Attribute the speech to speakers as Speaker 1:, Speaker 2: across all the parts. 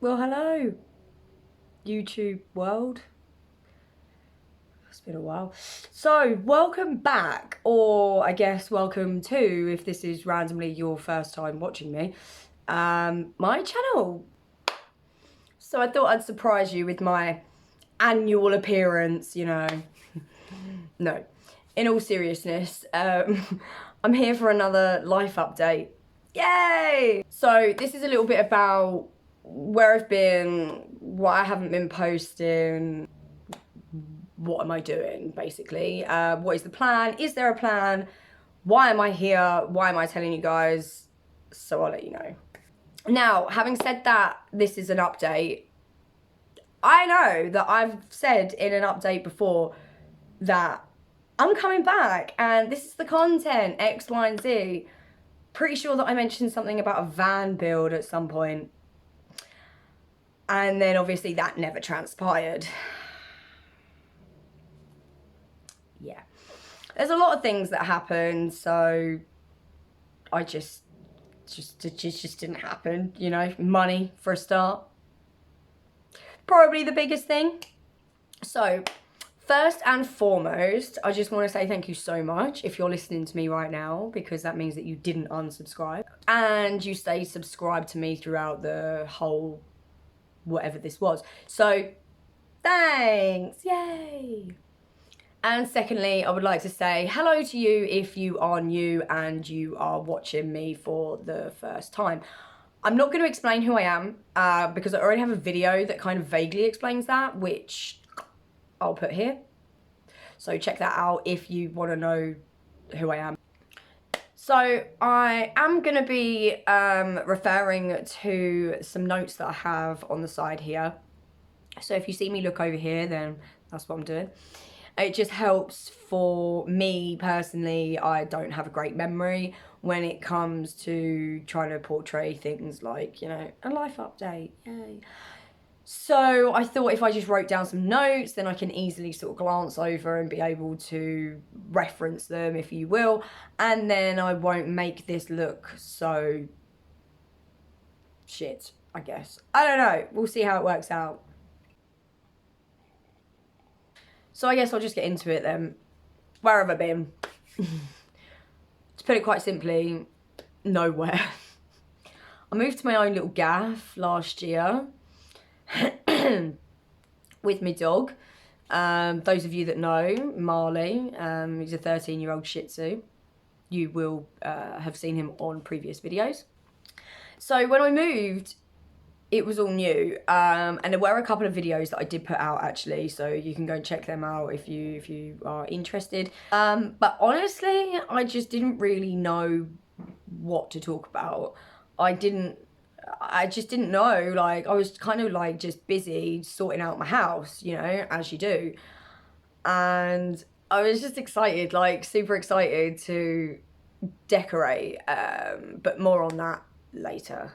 Speaker 1: Well, hello, YouTube world. It's been a while. So, welcome back, or I guess welcome to, if this is randomly your first time watching me, my channel. So I thought I'd surprise you with my annual appearance, you know. No, in all seriousness, I'm here for another life update. Yay! So this is a little bit about where I've been, what I haven't been posting, what am I doing, basically. What is the plan? Is there a plan? Why am I here? Why am I telling you guys? So I'll let you know. Now, having said that, this is an update. I know that I've said in an update before that I'm coming back and this is the content, X, Y, and Z. Pretty sure that I mentioned something about a van build at some point. And then obviously that never transpired. Yeah. There's a lot of things that happened, so I just didn't happen, you know. Money for a start. Probably the biggest thing. So, first and foremost, I just want to say thank you so much if you're listening to me right now, because that means that you didn't unsubscribe and you stay subscribed to me throughout the whole whatever this was. So, thanks! Yay! And secondly, I would like to say hello to you if you are new and you are watching me for the first time. I'm not going to explain who I am because I already have a video that kind of vaguely explains that, which I'll put here. So check that out if you want to know who I am. So I am going to be referring to some notes that I have on the side here. So if you see me look over here, then that's what I'm doing. It just helps for me personally. I don't have a great memory when it comes to trying to portray things like, you know, a life update. Yay. So I thought if I just wrote down some notes, then I can easily sort of glance over and be able to reference them, if you will. And then I won't make this look so shit, I guess. I don't know. We'll see how it works out. So I guess I'll just get into it then. Where have I been? To put it quite simply, nowhere. I moved to my own little gaff last year with my dog. Those of you that know Marley, he's a 13-year-old Shih Tzu. You will have seen him on previous videos. So when I moved, it was all new, and there were a couple of videos that I did put out actually, so you can go and check them out if you are interested. But honestly, I just didn't really know what to talk about. I just didn't know, like, I was kind of like just busy sorting out my house, you know, as you do. And I was just excited, like super excited to decorate, but more on that later.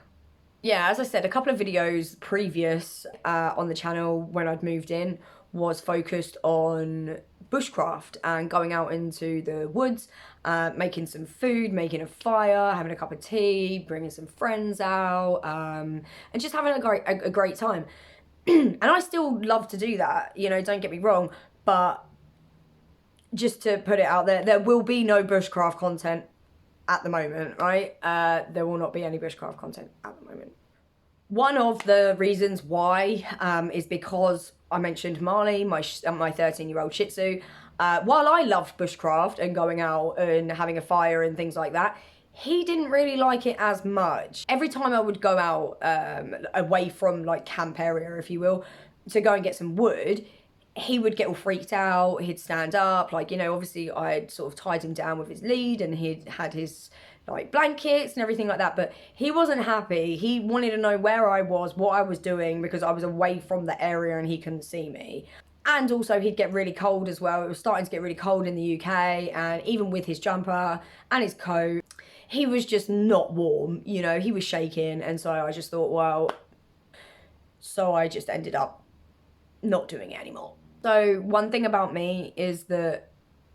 Speaker 1: Yeah, as I said, a couple of videos previous on the channel when I'd moved in was focused on bushcraft and going out into the woods, making some food, making a fire, having a cup of tea, bringing some friends out, and just having a great time. And I still love to do that, you know, don't get me wrong, but just to put it out there, there will be no bushcraft content at the moment, right? There will not be any bushcraft content at the moment. One of the reasons why is because I mentioned Marley, my 13-year-old Shih Tzu. While I loved bushcraft and going out and having a fire and things like that, he didn't really like it as much. Every time I would go out away from like camp area, if you will, to go and get some wood, he would get all freaked out. He'd stand up, like, you know, obviously I'd sort of tied him down with his lead and he'd had his like blankets and everything like that, but he wasn't happy. He wanted to know where I was, what I was doing, because I was away from the area and he couldn't see me. And also he'd get really cold as well. It was starting to get really cold in the UK, and even with his jumper and his coat, he was just not warm, you know, he was shaking. And so I just thought, well, so I just ended up not doing it anymore. So one thing about me is that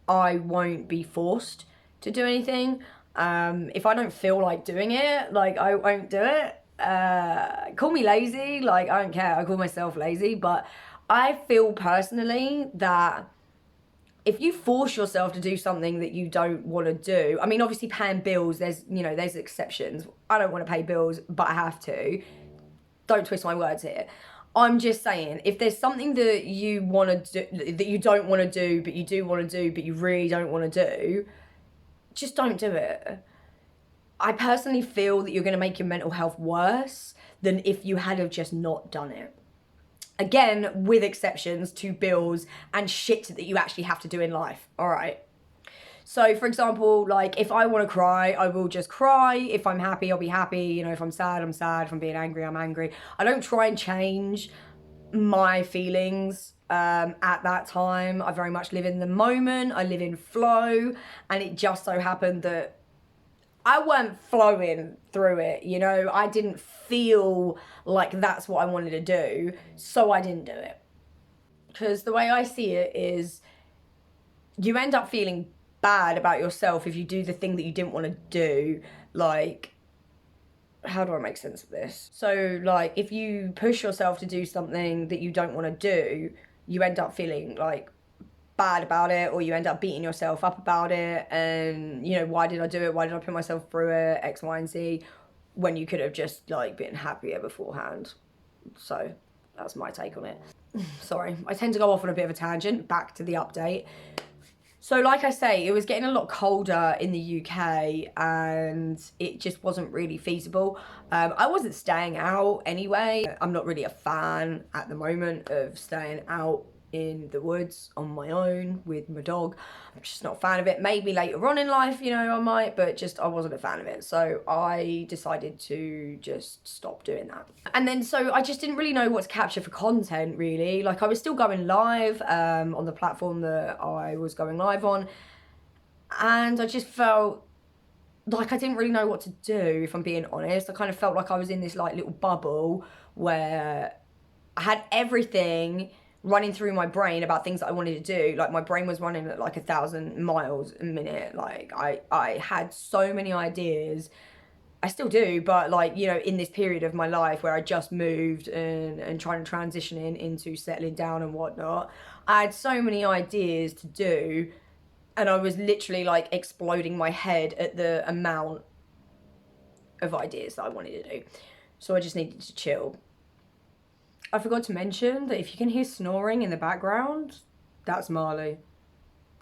Speaker 1: I won't be forced to do anything. If I don't feel like doing it, like, I won't do it. call me lazy, like I don't care, I call myself lazy, but I feel personally that if you force yourself to do something that you don't want to do, I mean, obviously paying bills, there's exceptions. I don't want to pay bills, but I have to. Don't twist my words here. I'm just saying, if there's something that you want to do, that you don't want to do, but you do want to do, but you really don't want to do, just don't do it. I personally feel that you're going to make your mental health worse than if you had have just not done it. Again, with exceptions to bills and shit that you actually have to do in life, all right? So, for example, like, if I want to cry, I will just cry. If I'm happy, I'll be happy. You know, if I'm sad, I'm sad. If I'm being angry, I'm angry. I don't try and change my feelings at that time. I very much live in the moment. I live in flow. And it just so happened that I weren't flowing through it, you know? I didn't feel like that's what I wanted to do, so I didn't do it. Because the way I see it is you end up feeling bad about yourself if you do the thing that you didn't want to do. Like, how do I make sense of this? So, like, if you push yourself to do something that you don't want to do, you end up feeling like bad about it, or you end up beating yourself up about it, and you know, why did I do it, why did I put myself through it, X, Y, and Z, when you could have just like been happier beforehand. So that's my take on it. Sorry, I tend to go off on a bit of a tangent. Back to the update. So like I say, it was getting a lot colder in the UK and it just wasn't really feasible. I wasn't staying out anyway. I'm not really a fan at the moment of staying out in the woods on my own with my dog. I'm just not a fan of it. Maybe later on in life, you know, I might, but just I wasn't a fan of it. So I decided to just stop doing that. And then so I just didn't really know what to capture for content, really. Like, I was still going live on the platform that I was going live on, and I just felt like I didn't really know what to do, if I'm being honest. I kind of felt like I was in this like little bubble where I had everything running through my brain about things that I wanted to do. Like, my brain was running at like 1,000 miles a minute. Like, I had so many ideas. I still do, but like, you know, in this period of my life where I just moved and trying to transition into settling down and whatnot, I had so many ideas to do, and I was literally like exploding my head at the amount of ideas that I wanted to do. So I just needed to chill. I forgot to mention that if you can hear snoring in the background, that's Marley.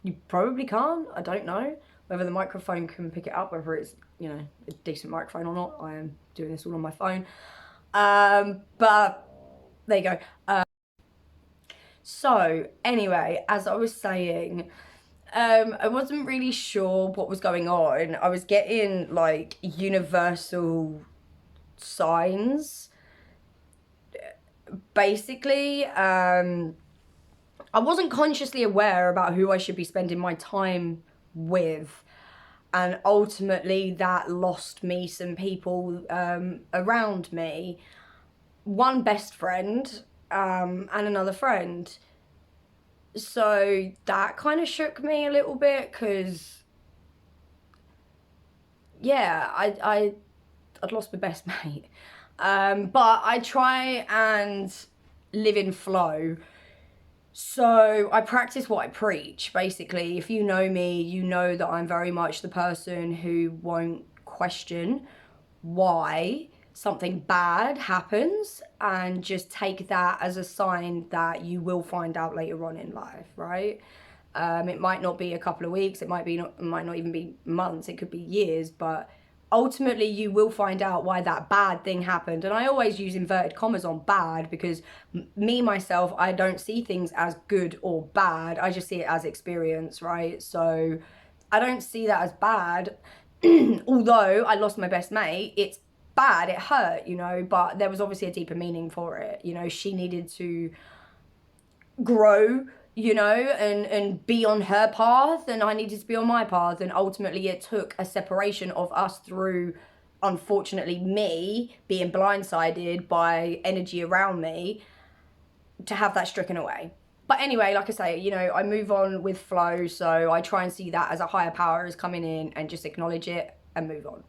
Speaker 1: You probably can't, I don't know whether the microphone can pick it up, whether it's, you know, a decent microphone or not. I am doing this all on my phone. But there you go. So anyway, as I was saying, I wasn't really sure what was going on. I was getting like universal signs. Basically, I wasn't consciously aware about who I should be spending my time with, and ultimately that lost me some people around me. One best friend and another friend. So that kind of shook me a little bit, because yeah, I'd lost my best mate. But I try and live in flow. So I practice what I preach, basically. If you know me, you know that I'm very much the person who won't question why something bad happens, and just take that as a sign that you will find out later on in life, right? It might not be a couple of weeks, it might not even be months, it could be years, but ultimately you will find out why that bad thing happened. And I always use inverted commas on bad, because me, myself, I don't see things as good or bad. I just see it as experience, right? So I don't see that as bad. Although I lost my best mate, it's bad, it hurt, you know, but there was obviously a deeper meaning for it. You know, she needed to grow, you know, and be on her path, and I needed to be on my path, and ultimately it took a separation of us through, unfortunately, me being blindsided by energy around me, to have that stricken away. But anyway, like I say, you know, I move on with flow, so I try and see that as a higher power is coming in and just acknowledge it and move on.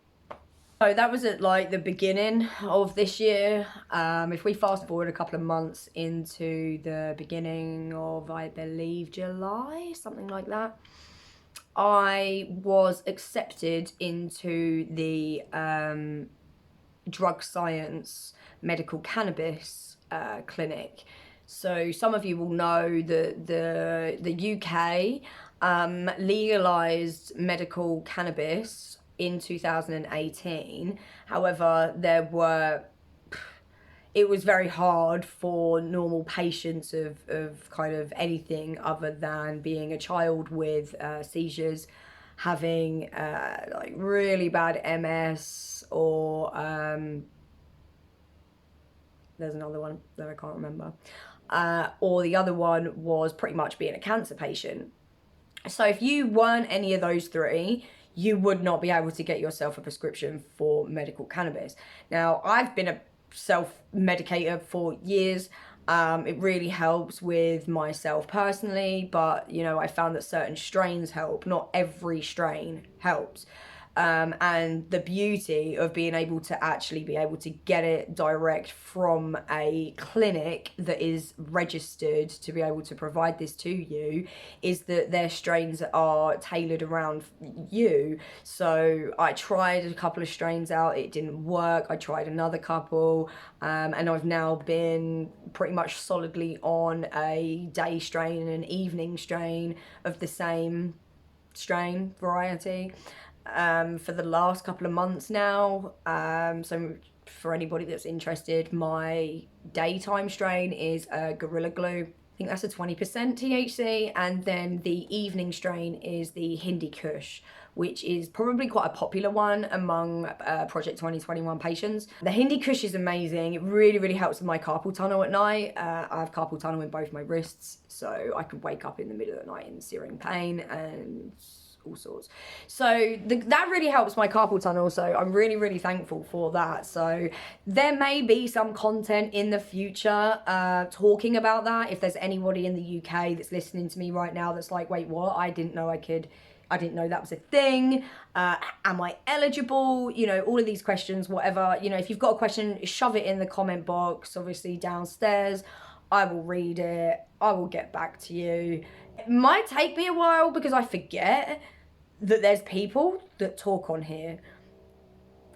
Speaker 1: So that was at like the beginning of this year. If we fast forward a couple of months into the beginning of, I believe, July, something like that, I was accepted into the drug science medical cannabis clinic. So some of you will know that the UK legalized medical cannabis in 2018. However, it was very hard for normal patients of kind of anything other than being a child with seizures, having like really bad MS, or there's another one that I can't remember, or the other one was pretty much being a cancer patient. So if you weren't any of those three, you would not be able to get yourself a prescription for medical cannabis. Now, I've been a self-medicator for years. It really helps with myself personally, but you know, I found that certain strains help. Not every strain helps. And the beauty of being able to actually be able to get it direct from a clinic that is registered to be able to provide this to you is that their strains are tailored around you. So I tried a couple of strains out, it didn't work. I tried another couple, and I've now been pretty much solidly on a day strain and an evening strain of the same strain variety for the last couple of months now. So for anybody that's interested, my daytime strain is Gorilla Glue. I think that's a 20% THC, and then the evening strain is the Hindi Kush, which is probably quite a popular one among Project 2021 patients. The Hindi Kush is amazing. It really, really helps with my carpal tunnel at night. I have carpal tunnel in both my wrists, so I could wake up in the middle of the night in searing pain and all sorts. So that really helps my carpal tunnel, so I'm really, really thankful for that. So there may be some content in the future talking about that. If there's anybody in the UK that's listening to me right now that's like, wait, what? I didn't know that was a thing. Am I eligible? You know, all of these questions, whatever. You know, if you've got a question, shove it in the comment box, obviously downstairs. I will read it. I will get back to you. It might take me a while because I forget that there's people that talk on here.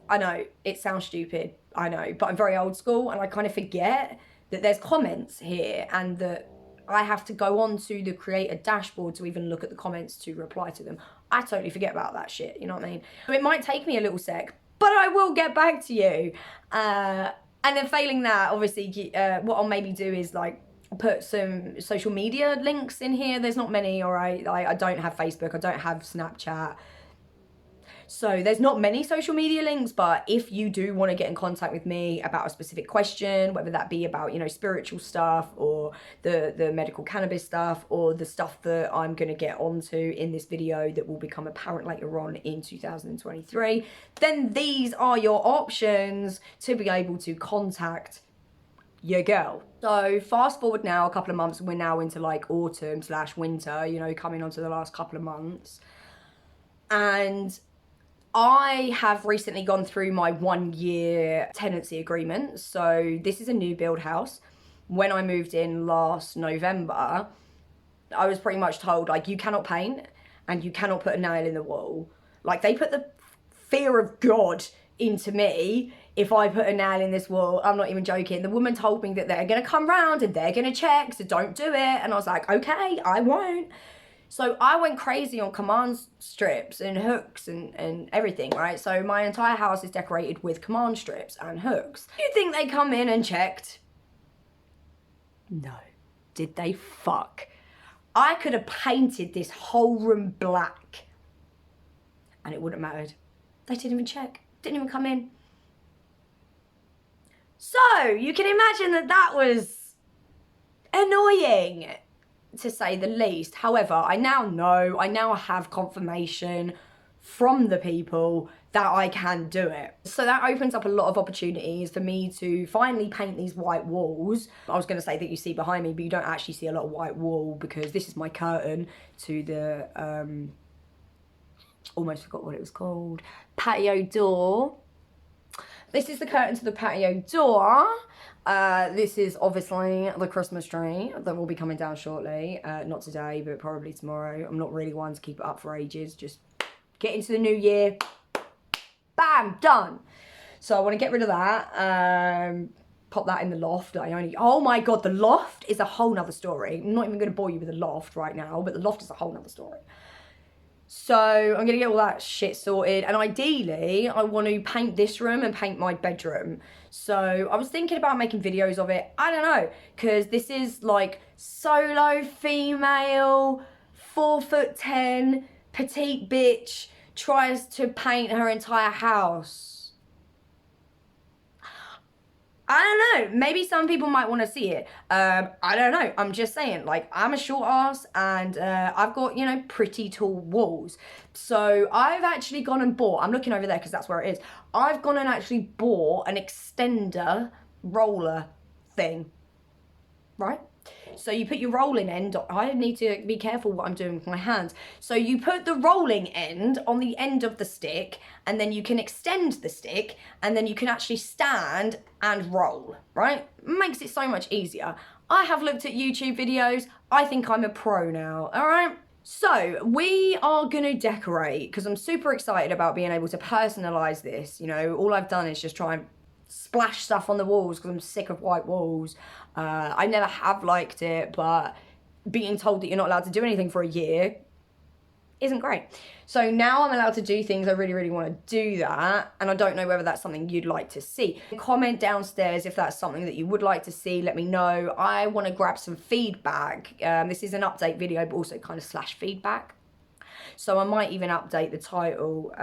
Speaker 1: I know, it sounds stupid, I know, but I'm very old school and I kind of forget that there's comments here and that I have to go on to the creator dashboard to even look at the comments to reply to them. I totally forget about that shit, you know what I mean? So it might take me a little sec, but I will get back to you. And then failing that, obviously, what I'll maybe do is like put some social media links in here. There's not many, all right? I don't have Facebook, I don't have Snapchat. So there's not many social media links, but if you do want to get in contact with me about a specific question, whether that be about, you know, spiritual stuff or the medical cannabis stuff or the stuff that I'm going to get onto in this video that will become apparent later on in 2023, then these are your options to be able to contact your girl. So fast forward now a couple of months, we're now into like autumn / winter, you know, coming onto the last couple of months. And I have recently gone through my 1-year tenancy agreement. So this is a new build house. When I moved in last November, I was pretty much told, like, you cannot paint and you cannot put a nail in the wall. Like, they put the fear of God into me if I put a nail in this wall. I'm not even joking. The woman told me that they're going to come round and they're going to check, so don't do it. And I was like, okay, I won't. So I went crazy on command strips and hooks and everything, right? So my entire house is decorated with command strips and hooks. You think they come in and checked? No. Did they fuck? I could have painted this whole room black and it wouldn't have mattered. They didn't even check. Didn't even come in. So you can imagine that was annoying, to say the least. However, I now have confirmation from the people that I can do it. So that opens up a lot of opportunities for me to finally paint these white walls. I was going to say that you see behind me, but you don't actually see a lot of white wall because this is my curtain to the almost forgot what it was called, patio door. This is the curtain to the patio door. This is obviously the Christmas tree that will be coming down shortly. Not today, but probably tomorrow. I'm not really one to keep it up for ages. Just get into the new year. Bam, done. So I want to get rid of that. Pop that in the loft. Oh my God, the loft is a whole nother story. I'm not even going to bore you with the loft right now, but the loft is a whole nother story. So I'm going to get all that shit sorted. And ideally, I want to paint this room and paint my bedroom. So I was thinking about making videos of it. I don't know, because this is like solo female, 4'10", petite bitch, tries to paint her entire house. I don't know, maybe some people might want to see it. I don't know, I'm just saying, like, I'm a short ass and I've got, you know, pretty tall walls. So I've actually gone and bought, I'm looking over there because that's where it is. I've gone and actually bought an extender roller thing, right? So you put your rolling end, I need to be careful what I'm doing with my hands. So you put the rolling end on the end of the stick, and then you can extend the stick, and then you can actually stand and roll, right? Makes it so much easier. I have looked at YouTube videos. I think I'm a pro now, all right? So we are gonna decorate, because I'm super excited about being able to personalize this. You know, all I've done is just try and splash stuff on the walls because I'm sick of white walls. I never have liked it, but being told that you're not allowed to do anything for a year isn't great. So now I'm allowed to do things. I really, really want to do that. And I don't know whether that's something you'd like to see. Comment downstairs if that's something that you would like to see. Let me know. I want to grab some feedback. This is an update video, but also kind of slash feedback. So I might even update the title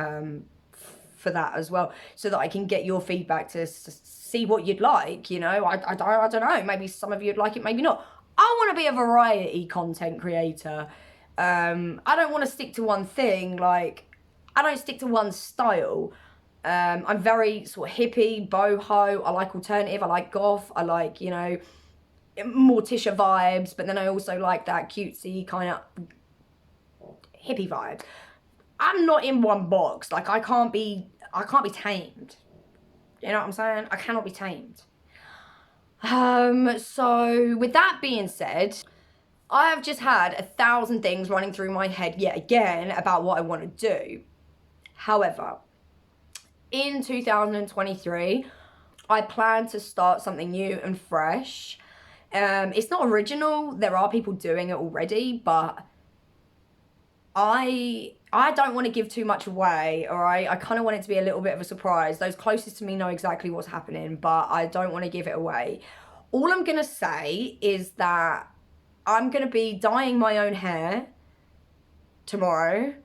Speaker 1: for that as well, so that I can get your feedback to see what you'd like, you know. I don't know, maybe some of you'd like it, maybe not. I want to be a variety content creator. I don't want to stick to one thing, like, I don't stick to one style. I'm very sort of hippie, boho, I like alternative, I like goth, I like, you know, Morticia vibes, but then I also like that cutesy kind of hippie vibe. I'm not in one box, like I can't be tamed. You know what I'm saying? I cannot be tamed. So with that being said, I have just had 1,000 things running through my head yet again about what I want to do. However, in 2023, I plan to start something new and fresh. It's not original. There are people doing it already, but I don't want to give too much away, all right? I kind of want it to be a little bit of a surprise. Those closest to me know exactly what's happening, but I don't want to give it away. All I'm going to say is that I'm going to be dyeing my own hair tomorrow,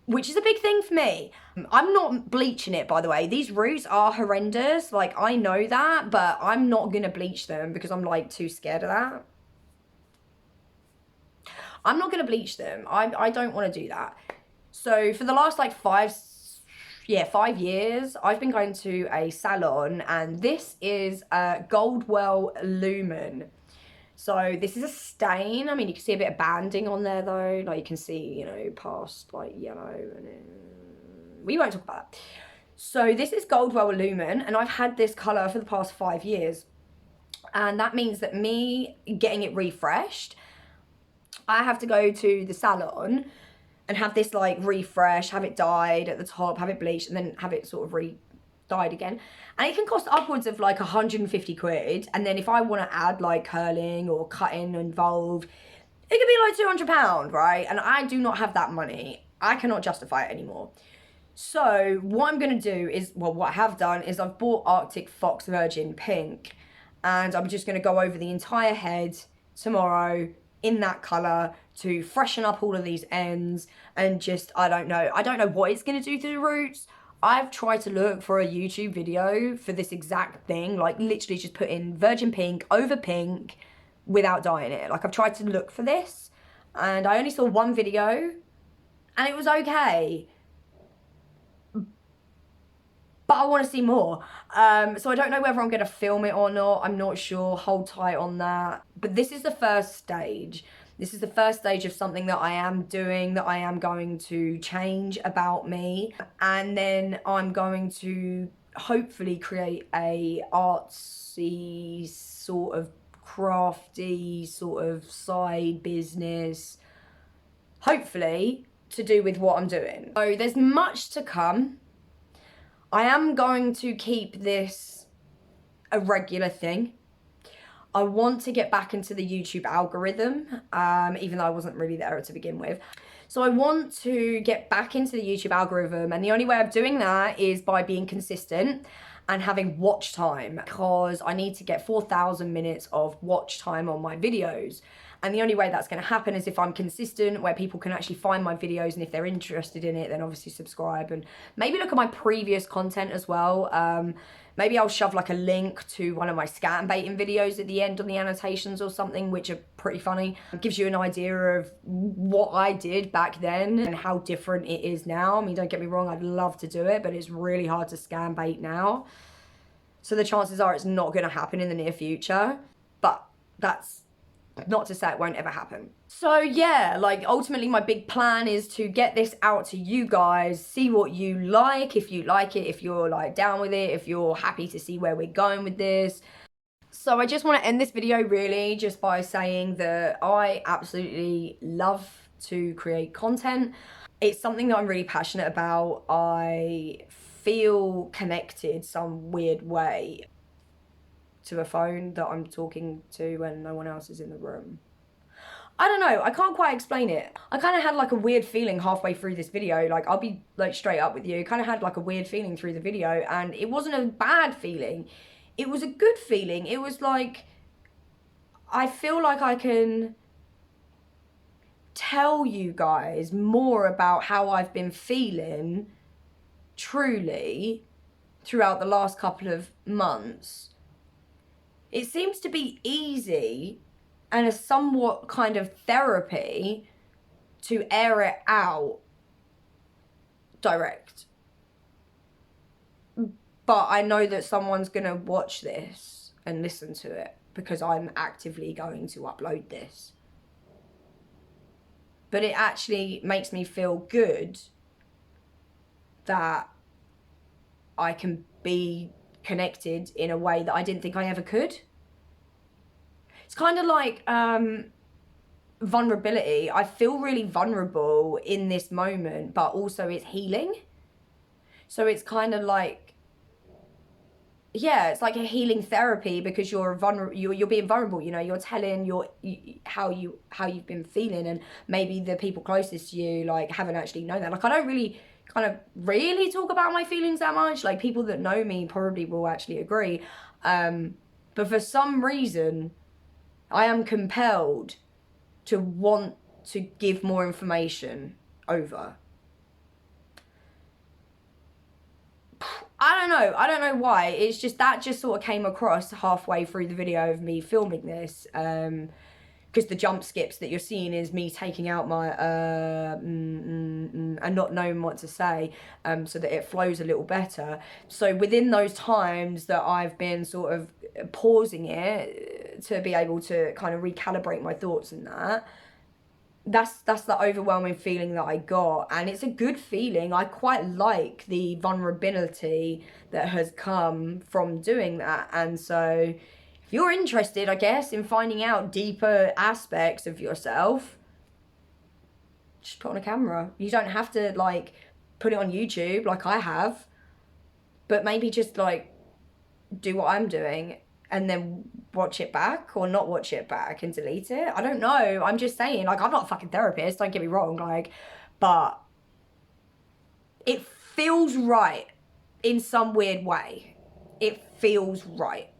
Speaker 1: which is a big thing for me. I'm not bleaching it, by the way. These roots are horrendous. Like, I know that, but I'm not going to bleach them because I'm, like, too scared of that. I'm not going to bleach them. I don't want to do that. So for the last like 5 years, I've been going to a salon, and this is Goldwell Lumen. So this is a stain. I mean, you can see a bit of banding on there though. Like you can see, you know, past like yellow. And we won't talk about that. So this is Goldwell Lumen, and I've had this colour for the past 5 years. And that means that me getting it refreshed, I have to go to the salon and have this like refresh, have it dyed at the top, have it bleached, and then have it sort of re-dyed again. And it can cost upwards of like 150 quid. And then if I want to add like curling or cutting involved, it could be like £200, right? And I do not have that money. I cannot justify it anymore. So what I'm going to do is, well, what I have done is I've bought Arctic Fox Virgin Pink. And I'm just going to go over the entire head tomorrow in that colour to freshen up all of these ends and just, I don't know what it's going to do to the roots. I've tried to look for a YouTube video for this exact thing, like literally just put in virgin pink over pink without dyeing it. Like I've tried to look for this and I only saw one video and it was okay. But I want to see more. So I don't know whether I'm going to film it or not. I'm not sure. Hold tight on that. But this is the first stage. This is the first stage of something that I am doing, that I am going to change about me. And then I'm going to hopefully create a artsy sort of crafty sort of side business, hopefully to do with what I'm doing. So there's much to come. I am going to keep this a regular thing. I want to get back into the YouTube algorithm, even though I wasn't really there to begin with. So I want to get back into the YouTube algorithm, and the only way of doing that is by being consistent and having watch time, because I need to get 4,000 minutes of watch time on my videos. And the only way that's going to happen is if I'm consistent, where people can actually find my videos, and if they're interested in it, then obviously subscribe and maybe look at my previous content as well. Maybe I'll shove like a link to one of my scam baiting videos at the end on the annotations or something, which are pretty funny. It gives you an idea of what I did back then and how different it is now. I mean, don't get me wrong, I'd love to do it, but it's really hard to scam bait now. So the chances are it's not going to happen in the near future, but that's not to say it won't ever happen. So yeah, like ultimately my big plan is to get this out to you guys, see what you like, if you like it, if you're like down with it, if you're happy to see where we're going with this. So I just want to end this video really just by saying that I absolutely love to create content. It's something that I'm really passionate about. I feel connected some weird way to a phone that I'm talking to when no one else is in the room. I don't know, I can't quite explain it. I kind of had like a weird feeling halfway through this video, like I'll be like straight up with you, kind of had like a weird feeling through the video, and it wasn't a bad feeling. It was a good feeling. It was like, I feel like I can tell you guys more about how I've been feeling truly throughout the last couple of months. It seems to be easy and a somewhat kind of therapy to air it out direct. But I know that someone's gonna watch this and listen to it because I'm actively going to upload this. But it actually makes me feel good that I can be connected in a way that I didn't think I ever could. It's kind of like vulnerability. I feel really vulnerable in this moment, but also it's healing. So it's kind of like, yeah, it's like a healing therapy because you're being vulnerable. You know, you're telling how you've been feeling, and maybe the people closest to you like haven't actually known that. Like I don't really really talk about my feelings that much. Like people that know me probably will actually agree, but for some reason I am compelled to want to give more information over. I don't know why. It's just that just sort of came across halfway through the video of me filming this, because the jump skips that you're seeing is me taking out my and not knowing what to say, so that it flows a little better. So within those times that I've been sort of pausing it to be able to kind of recalibrate my thoughts and that's the overwhelming feeling that I got, and it's a good feeling. I quite like the vulnerability that has come from doing that. And so if you're interested, I guess, in finding out deeper aspects of yourself, just put on a camera. You don't have to like put it on YouTube like I have, but maybe just like do what I'm doing and then watch it back or not watch it back and delete it. I don't know. I'm just saying, like, I'm not a fucking therapist, don't get me wrong, like, but it feels right in some weird way. It feels right.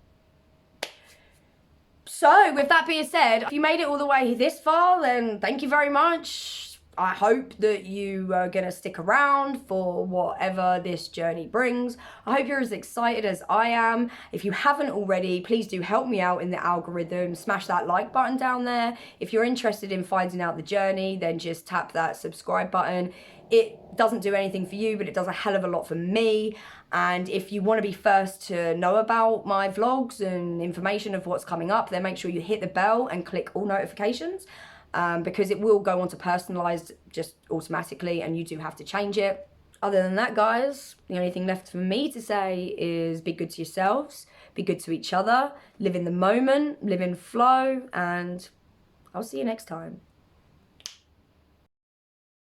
Speaker 1: So with that being said, if you made it all the way this far, then thank you very much. I hope that you are going to stick around for whatever this journey brings. I hope you're as excited as I am. If you haven't already, please do help me out in the algorithm. Smash that like button down there. If you're interested in finding out the journey, then just tap that subscribe button. It doesn't do anything for you, but it does a hell of a lot for me. And if you want to be first to know about my vlogs and information of what's coming up, then make sure you hit the bell and click all notifications. Because it will go on to personalized just automatically, and you do have to change it. Other than that, guys, the only thing left for me to say is be good to yourselves, be good to each other, live in the moment, live in flow, and I'll see you next time.